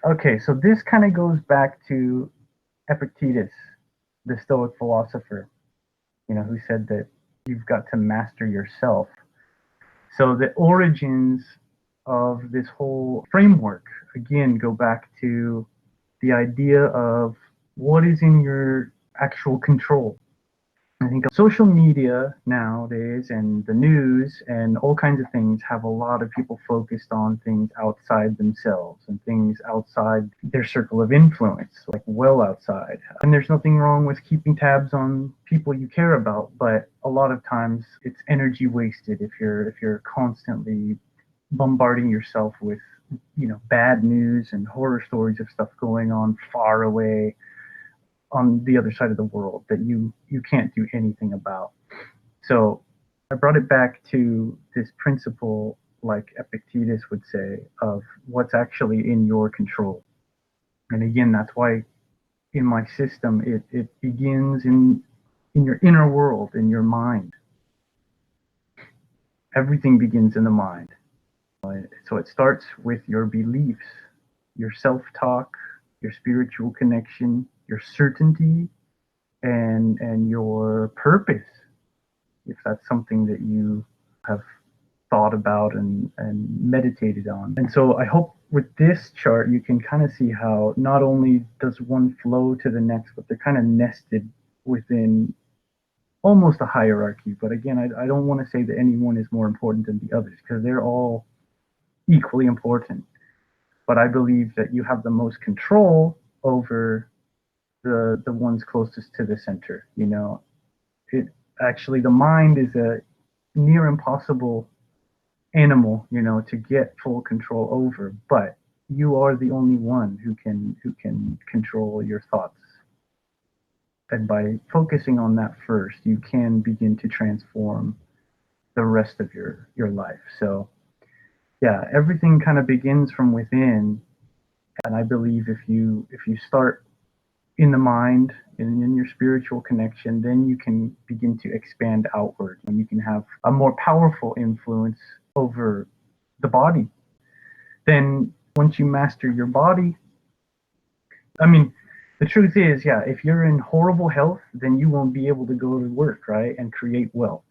Okay, so this kind of goes back to Epictetus, the Stoic philosopher, who said that you've got to master yourself. So the origins of this whole framework, again, go back to the idea of what is in your actual control. I think social media nowadays and the news and all kinds of things have a lot of people focused on things outside themselves and things outside their circle of influence, like well outside. And there's nothing wrong with keeping tabs on people you care about, but a lot of times it's energy wasted if you're constantly bombarding yourself with bad news and horror stories of stuff going on far away on the other side of the world that you can't do anything about. So I brought it back to this principle, like Epictetus would say, of what's actually in your control. And again, that's why in my system it begins in your inner world, in your mind. Everything begins in the mind. So it starts with your beliefs, your self-talk, your spiritual connection, your certainty, and your purpose, if that's something that you have thought about and meditated on. And so I hope with this chart you can kind of see how not only does one flow to the next, but they're kind of nested within almost a hierarchy. But again, I don't want to say that any one is more important than the others because they're all equally important. But I believe that you have the most control over the ones closest to the center. It actually, the mind is a near impossible animal, to get full control over, but you are the only one who can control your thoughts. And by focusing on that first, you can begin to transform the rest of your life. So yeah, everything kind of begins from within. And I believe if you start in the mind and in your spiritual connection, then you can begin to expand outward and you can have a more powerful influence over the body. Then once you master your body, I mean, the truth is, yeah, if you're in horrible health, then you won't be able to go to work, right, and create wealth.